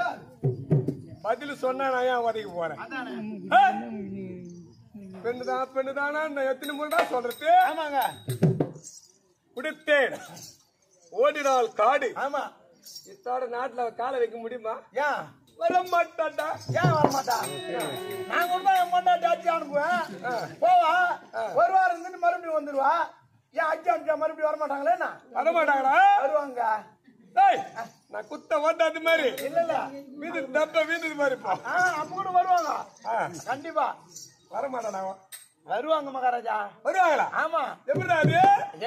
பதில் சொன்னா நான் ஏன் உதவி போறேன். பெண்ணுதான் பெண்ணுதானா நான் எத்தனை முறைடா சொல்றது. ஆமாங்க குடித்தேன் ஓடினால் காடு. ஆமா இத்தோட நாட்டுல காலை வைக்க முடியுமா? ஏன் வர மாட்டான்டா. ஏன் வர மாட்டா? நான் கூட என் பொண்டாட்டி அடிச்சு அனுப்புவேன் போவா ஒரு வாரம் இருந்துட்டு மறுபடியும் வந்துருவா. ஏன் அடிச்சு அனுப்பிச்சா மறுபடியும் வர மாட்டாங்களே? வர மாட்டாங்களா? வருவாங்க. நான் குத்த ஓட்டாது மாதிரி இல்ல இல்ல வீடு தப்ப வீடு மாதிரி போ. அப்ப கூட வருவாங்க கண்டிப்பா. வர மாட்டானா? வருவாங்க மகாராஜா. வருவாங்களா? ஆமா எப்படிடா அது?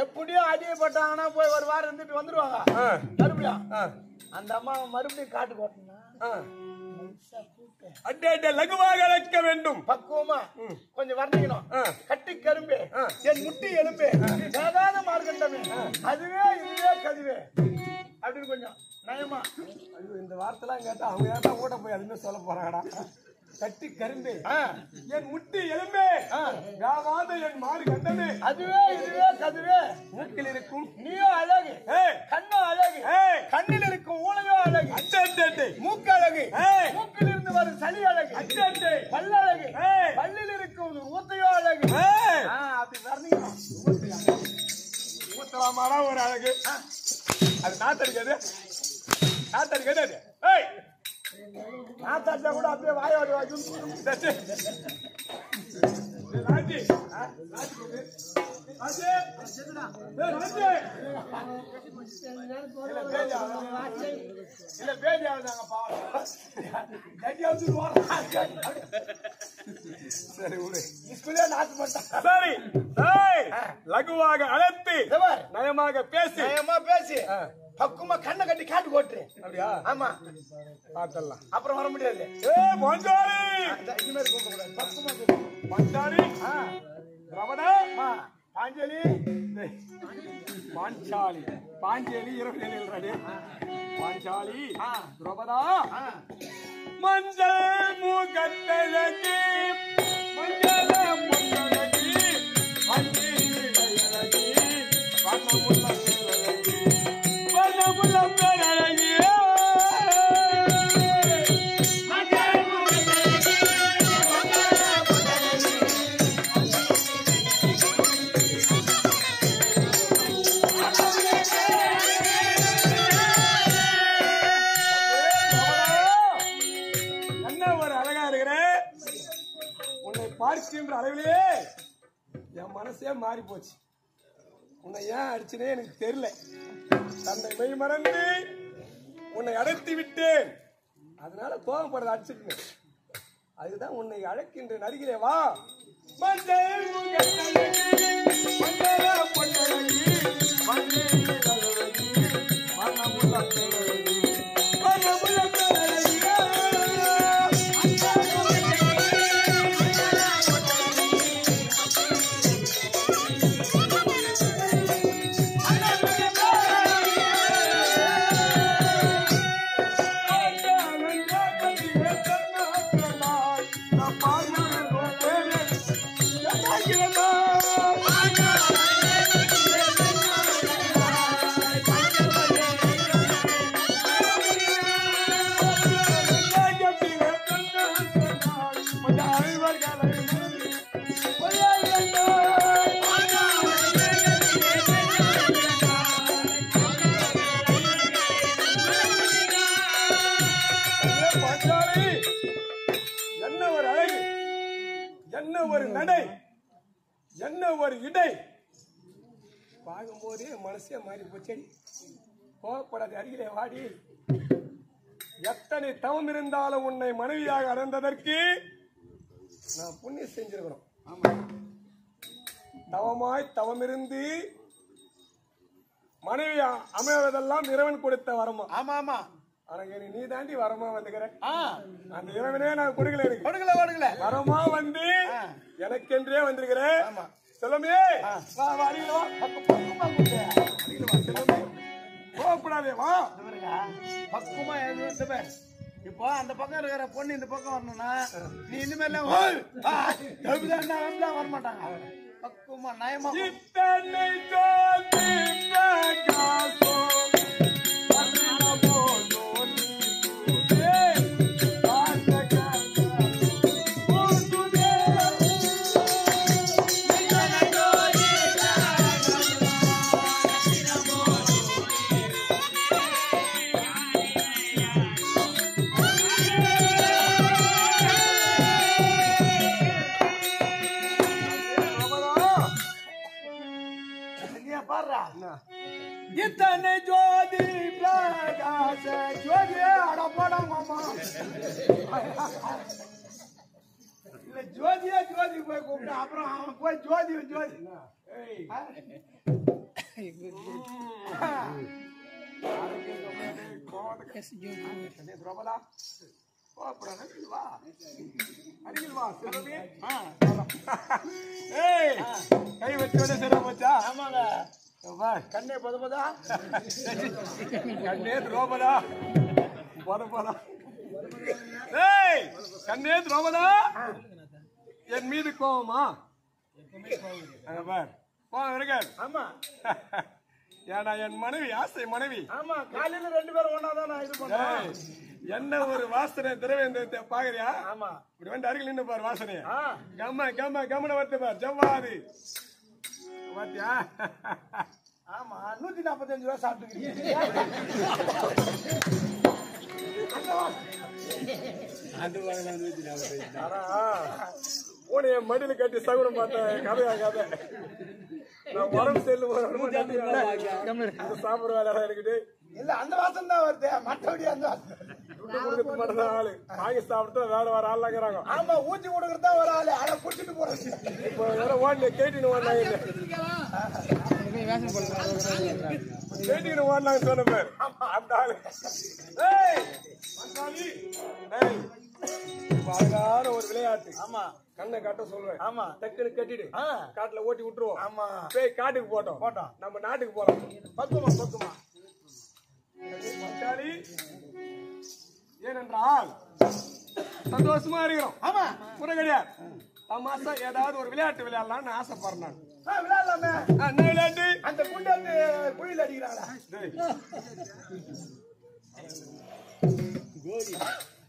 எப்படியோ அடியப்பட்டாங்கன்னா போய் ஒரு வாரம் இருந்துட்டு வந்துருவாங்க மறுபடியும். அந்த அம்மா மறுபடியும் காட்டு போட்டா அட்டே லகுவாக அழைக்க வேண்டும். பக்குவமா கொஞ்சம் வர்ணிக்கணும். கட்டி கரும்பு என் முட்டி எலும்பு ஏதாவது மார்க்கண்டமே அதுவே இதுவே கதுவே அப்படின்னு கொஞ்சம் நயமா. ஐயோ இந்த வார்த்தைலாம் கேட்டா அவங்க ஏன்டா ஓட போய் அதுமே சொல்ல போறாங்கடா. கட்டி கரும்பு என் முட்டி எலும்பே யாவாத என் மாறு கண்டமே அதுவே இதுவே கதுவே. மூக்கில் இருக்கும் நீயோ அழகு கண்ணோ அழகு கண்ணில் இருக்கும் ஊழையோ அழகு மூக்கு அழகு மூக்கில் இருந்து வரும் சளி அழகு பல்லு அழகு பல்லில் இருக்கும் ஊத்தையோ அழகு. அப்படி வர்ணிக்கணும். ஊத்தலாமாடா ஒரு அழகு. அது நாத்தடிக்காது நாத்தடிக்காது. அது நாத்தாச்சா கூட அப்படியே வாயோடு வாங்கி இல்ல பேஜாங்க பாவம். சரி விடு. ஸ்கூல்ல நாத்து மாட்டான். சரி லகுவாக அழைத்து நயமாக பேசி நயமா பேசி பக்குமா கண்ணை கட்டி காட்டு போட்டு அப்படியா? ஆமா பாத்தலாம். அப்புறம் வர முடியாது. பாஞ்சாலி இந்த மாதிரி கூப்பிடக்கூடாது. பக்குவமா கூப்பிடு. பாஞ்சாலி ரமணா பாஞ்சாலி பாஞ்சாலி பாஞ்சாலி 27 பாஞ்சாலி திரௌபதா மஞ்சள் முகத்தழகி மஞ்சள் முகத்தழகி மஞ்சளழகி வண்ணமுள்ள பேரழகி வண்ணமுள்ள பேரழகி பார்க்கின்ற அளவிலேயே என் மனசே மாறி போச்சு. உன்னை ஏன் அடிச்சுனே எனக்கு தெரியல. தன்னை மெய் மறந்து உன்னை அடைத்து விட்டேன். அதனால கோபப்படுறத அடிச்சுட்டு அதுதான் உன்னை அழைக்கின்ற அருகிலே வா. மஞ்சள் முகத்தழகி மஞ்சள் பொன்னழகி மஞ்சளழகி மனமுள்ள பேரழகி மனமுள்ள பேரழகி என்ன ஒரு நடை, என்ன ஒரு இடை பார்க்கும்போதே மனசே மாறி போச்சு. கோவப்படாத, அருகிலே வாடி. எத்தனை தவம் இருந்தாலும் உன்னை மனைவியாக அடைந்ததற்கு நான் புண்ணியம் செஞ்சிருக்கணும். தவமாய் தவமிருந்து மனைவி அமைவதெல்லாம் இறைவன் கொடுத்த வரமா. ஆமா ஆமா. ஆனா நீ தாண்டி வரமா வந்துக்கிற. அந்த இறைவனே நான் கொடுக்கல, எனக்கு கொடுக்கல வரமா வந்து எனக்கென்றே வந்திருக்கிறேன். செல்லமே கோவப்படாதே, வா. பக்குவமா இப்போ அந்த பக்கம் இருக்கிற பொண்ணு இந்த பக்கம் வரணும்னா நீ இனிமேல் வரமாட்டாங்க. பக்குவமா நயமா இத்தனை ஜோதி பிரகாச ஜோதி அடப்படமாமா இல்ல ஜோதியா ஜோதி போய் கூப்பிட்டு அப்புறம் அவன் போய் ஜோதி ஜோதி கை வச்சு சரியா போச்சா? ஆமாங்க. கண்ணே பதபதா கண்ணே திரௌபதா பதபதா. கண்ணே திரௌபதா என் மீது கோவமா? கோவம் இருக்காது. ஆமா. ஏன்னா என் மனைவி, ஆசை மனைவி. ஆமா, காலையில 2 பேரும் ஒன்னாதான் நான் இது பண்ணேன். என்ன ஒரு வாசனை திரவேந்திரத்தை பாக்குறியா? ஆமா. இப்படி வந்து அருகில் நின்று பாரு வாசனைய. கம்மன வருது பாரு ஜவ்வாது பாத்தியா? ஆமா, 145 ரூபாய் சாப்பிட்டுக்கிறீங்க. பூனைய மடியில கட்டி சகுனம் பார்த்தேன். கதை நான் உடம்பு செல்லு சாப்பிடுற வேலை இருக்குது. இல்ல அந்த வாசம் தான் வருது, மற்றபடி அந்த கொடுக்கறது மட்டும் தான் ஆளு. வாங்கி சாப்பிட்டு வேற ஆள்லாங்கிறாங்க. ஆமா, ஊச்சி கொடுக்கறதா ஒரு ஆளு. அதை குடிச்சிட்டு போறது. இப்போ வேற ஓடல கேட்டின்னு ஓடலாம். கேட்டுக்கிட்டு ஓடலாம்னு சொன்ன பேர் அந்த ஆளு. ஏய், மச்சானி, ஏய், இப்ப அழகான ஒரு விளையாட்டு. ஆமா கண்ணை கட்ட சொல்றேன். ஆமா டக்குனு கட்டிடு. காட்டுல ஓட்டி விட்டுருவோம். ஆமா போய் காட்டுக்கு போட்டோம். நம்ம நாட்டுக்கு போறோம். பக்குமா மச்சானி, ஏனென்றால் சந்தோஷமா இருக்கிறோம். ஆமா குறை கிடையாது. தமாசா ஏதாவது ஒரு விளையாட்டு விளையாடலாம்னு ஆசைப்படுறேன். விளையாடலாமே. என்ன விளையாட்டு? அந்த குண்டாட்டு குழியில் அடிக்கிறாங்களா?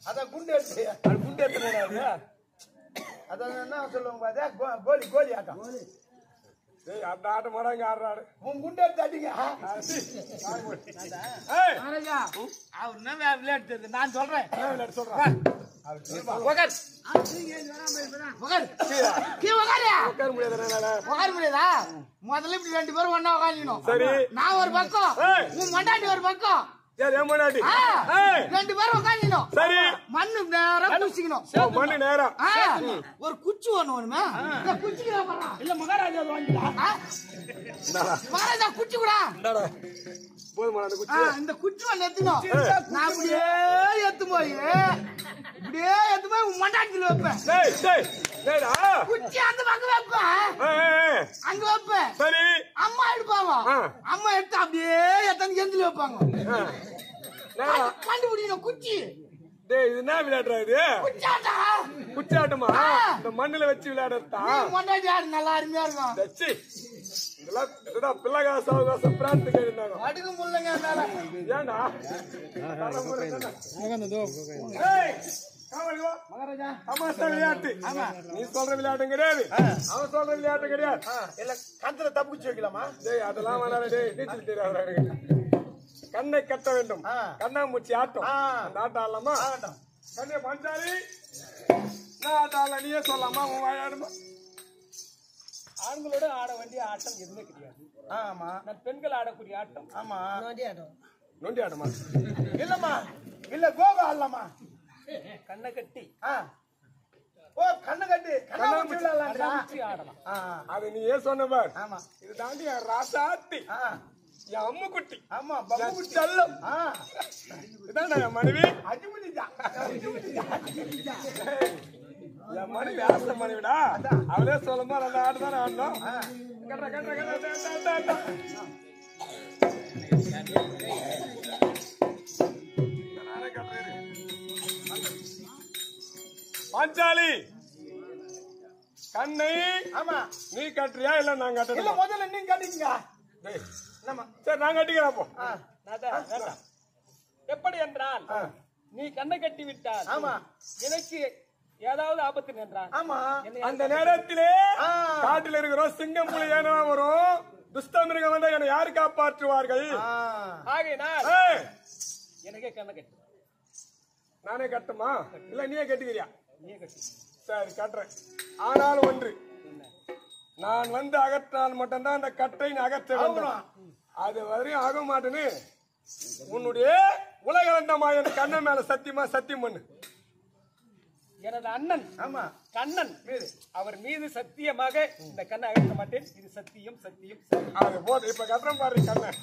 அதான் குண்டு எடுத்து அது குண்டு எடுத்து அதான் என்ன சொல்லுவாங்க, கோலி கோலி ஆட்டம். அந்த ஆட்டம் மாடாங்க ஆடுறாரு. உன் குண்டு எடுத்து அடிங்க. அவர் என்ன விளையாட்டு தெரியுது? நான் சொல்றேன். விளையாட்டு சொல்றேன். முதல்ல இப்படி 2 பேரும் ஒண்ணா உட்காந்துக்கணும். சரி, நான் ஒரு பக்கம், உன் மண்டாட்டி ஒரு பக்கம். சரி, என் முன்னாடி 2 பேரும் உட்காந்துக்கணும். சரி, மண்ணு நேரம் குச்சிக்கணும். மண்ணு நேரம். ஒரு குச்சி ஒண்ணு வேணுமே. குச்சிக்கிறா இல்ல மகாராஜா வாங்கிடா. மகாராஜா குச்சி கூட போதுமா அந்த குச்சி? இந்த குச்சி ஒண்ணு எடுத்துக்கணும். நான் அப்படியே எடுத்து போய் உன் மண்டாட்டில வைப்பேன். குச்சி அந்த பக்கம் வைப்பேன், அங்க வைப்பேன். சரி, அம்மா எடுப்பாங்க. அம்மா எடுத்து அப்படியே எத்தனை எந்தில வைப்பாங்க. கண்டுபிடிக்கணும் குச்சி. இது என்ன விளையாடுறா? இது குச்சாட்டா? குச்சாட்டமா? இந்த மண்ணுல வச்சு விளையாடுறதா? மண்டாட்டி ஆடு நல்லா அருமையா இருக்கும். இதெல்லாம் பிள்ளைகா சாவகாசம் பிரார்த்து கேட்டாங்க. அடுக்கு முள்ளங்க ஏண்டா மகாராஜா தமாஷா விளையாட்டு. நீ சொல்ற விளையாட்டும் கிடையாது, அவன் சொல்ற விளையாட்டு கிடையாது. இல்ல கத்துல தப்பிச்சு வைக்கலாமா? டேய், அதெல்லாம் வேணாம். டேய், நீச்சல் தெரியாது. கண்ணை கட்ட வேண்டும். கண்ணாமூச்சி ஆட்டம். அந்த ஆட்டம் ஆடலாமா? கண்ணே பஞ்சாலி, நான் ஆட்டம் ஆடல, நீயே சொல்லலாமா? உன் வாயாடுமா? ஆண்களோட ஆட வேண்டிய ஆட்டம் எதுவுமே கிடையாது. ஆமா, நான் பெண்கள் ஆடக்கூடிய ஆட்டம். ஆமா, நொண்டி ஆட்டமா? இல்லம்மா, இல்ல கோகா ஆடலாமா? கண்ணை கட்டி ஓ கண்ணை கட்டி கண்ணாமூச்சி ஆடலாம். அது நீ ஏன் சொன்ன பார். ஆமா, இது தாண்டி என் ராசாத்தி, என் அம்மு குட்டி, ஆமா, செல்லம். இதான் என் மனைவி. என் மனைவி ஆசை மனைவிடா. அவளே சொல்லுமா அந்த ஆடு தானே ஆடணும். பஞ்சாலி, கண்ணை ஆமா நீ கட்டுறியா இல்ல நான் இல்ல? கட்டுறேன். முதல்ல நீங்க கட்டிக்கங்க. சரி, நான் கட்டிக்கிறேன். அப்போ எப்படி என்றால் நீ கண்ணை கட்டி விட்டால் ஆமா எனக்கு ஏதாவது ஆபத்து என்றால் ஆமா அந்த நேரத்திலே காட்டில் இருக்கிறோம். சிங்கம் புலி ஏனா வரும், துஷ்ட மிருகம் வந்தா என்னை யாரு காப்பாற்றுவார்கள்? ஆகையினால் எனக்கே கண்ணை கட்டு. நானே கட்டுமா இல்ல நீயே கட்டுக்கிறியா? நீயே கட்டு. சரி, கட்டுறேன். ஆனால் ஒன்று, நான் வந்து அகற்றினால் மட்டும்தான் அந்த கட்டை அகற்ற வேண்டும். அது வரையும் ஆக மாட்டேன்னு உன்னுடைய உலகளந்தமா என் கண்ணன் மேல சத்தியமா சத்தியம் பண்ணு. எனது அண்ணன் ஆமா கண்ணன் மீது, அவர் மீது சத்தியமாக இந்த கண்ணை அகற்ற மாட்டேன். இது சத்தியம் சத்தியம். அது போது. இப்ப கட்டுறேன் பாரு கண்ணன்.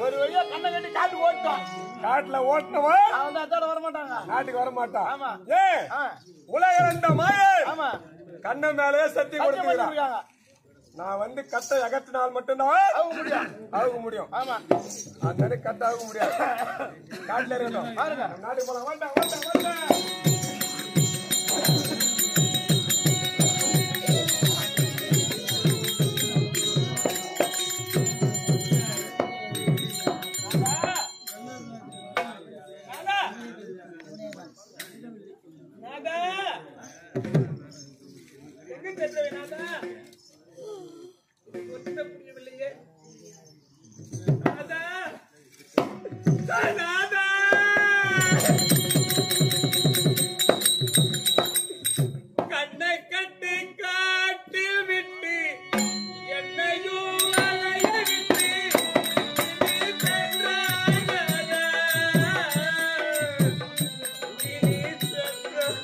ஒரு வழியா கண்ணை கட்டி காட்டுக்கு ஓட்டோம். காட்டுல ஓட்டினவன் அவன் தான் வர மாட்டாங்க, நாட்டுக்கு வர மாட்டான். ஆமா உலகளந்த மாயை ஆமா கண்ணன் மேலே சத்தியம் கொடுத்துருக்காங்க. நான் வந்து கட்டை அகற்றினால் மட்டும்தான் ஆக முடியும். ஆமா அந்த கட்டை ஆக முடியாது. காட்டுல இருக்கணும். நாட்டுக்கு போலாம். வேண்டாம். எங்க சென்றவேனாதா ஒத்த புரியவில்லையே நாதா நாதா கண்ணை கட்டி காட்டில் விட்டு என்னையும் அலைய விட்டு நீ சென்றாய் நாதா நீ சென்றாய்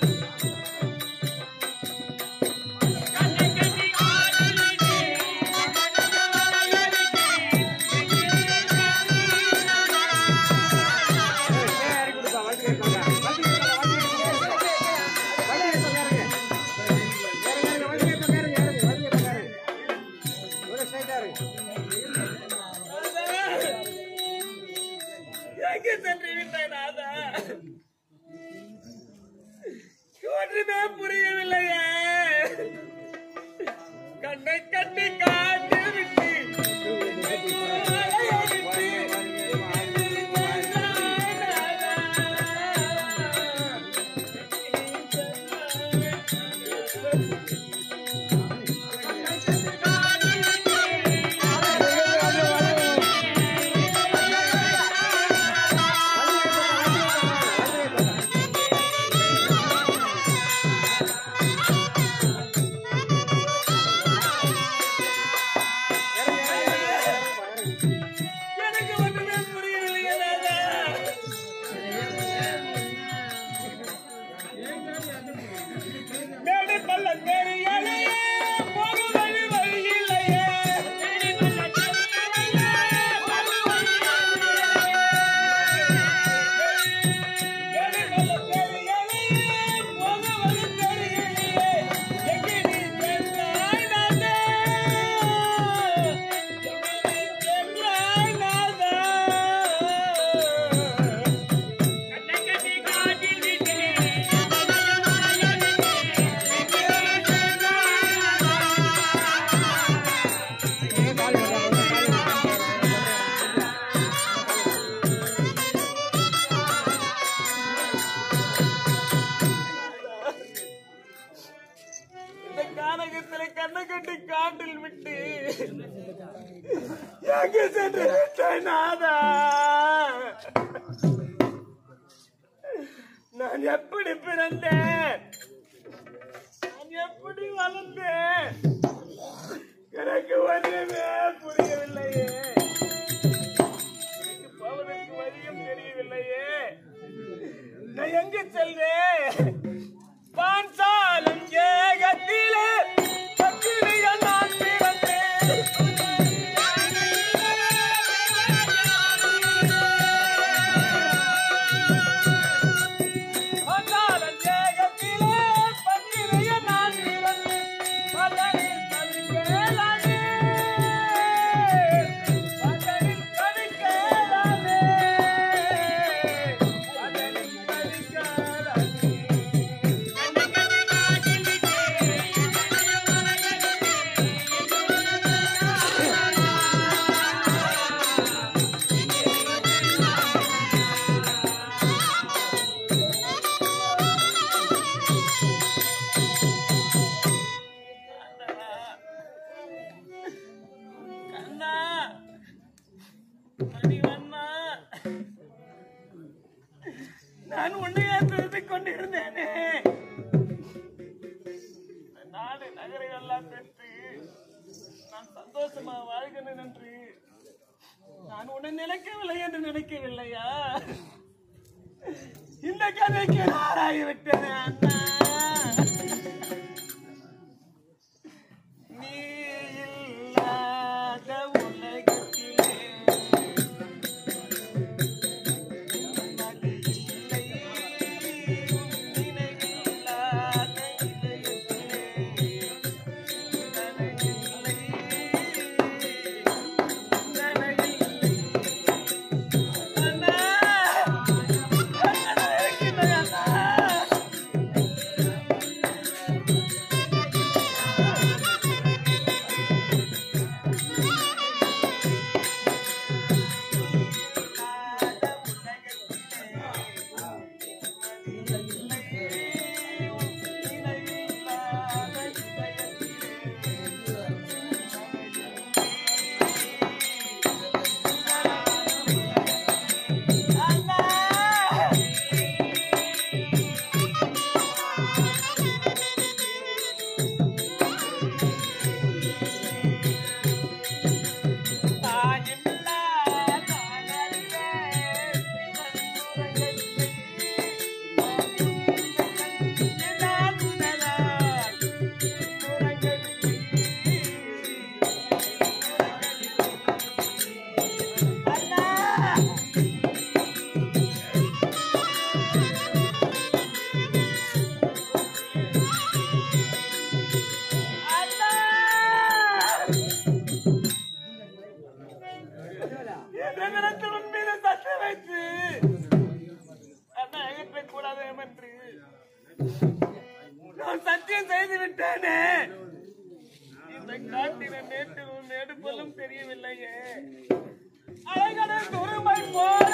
எங்கே சென்று விட்டாய் நாதா ஒன்றுமே புரியவில்லையே கண்ணை கட்டி காட்டி விட்டு எனக்கு ஒன்றுமே புரியவில்லையே நாதா மேடு பள்ளம் தெரியலையே போகு வழி வழியில்லையே மேடு பள்ளம் தெரியலையே போகு வழி வழியில்லையே மேடு பள்ளம் தெரியலையே போகு வழி தெரியலையே எங்கே நீ சென்றாய் நாதா எங்கே நீ சென்றாய் நாதா கண்ணை கட்டி காட்டில் விட்டு இந்த கானகத்திலே கண்ணை கட்டி காட்டில் விட்டு எங்கே சென்று விட்டாய் நாதா நான் எப்படி பிறந்தேன் நான் எப்படி வளர்ந்தேன் எனக்கு ஒன்றுமே புரியவில்லையே எனக்கு போவதற்கு வழியும் தெரியவில்லையே நான் எங்கு செல்வேன் பாஞ்சாலம் ஏகத்திலே பத்தினிய நான் பிறந்தேன் பாஞ்சாலம் ஏகத்திலே பத்தினிய நான் பிறந்தேன் மலரில் கவிக்கேளானே மலரில் கவிக்கேளானே மலரில் கவிக்கேளானே கண்ணா மணிவண்ணா நான் உன்னையா பேசிக் கொண்டிருந்தேனே நாடு நகரை எல்லாம் பெற்று நான் சந்தோஷமா வாழ்கிறேன் என்று நான் உன்னை நினைக்கவில்லை என்று நினைக்கவில்லையா இந்த கதைக்கு நாராகிவிட்டேனே அண்ணா நீ இல்லாத உலகத்திலே நிம்மதி இல்லை, நினைவில்லாத இதயத்திலே நனையில்லை, நனையில்லை. அண்ணா, எங்கடா இருக்கின்ற அண்ணா? பயம் என்று நான் சத்தியம் செய்து விட்டேனே. இந்த காட்டின மேட்டு மேடுப்பலும் தெரியவில்லையே. அழகட துருமை போல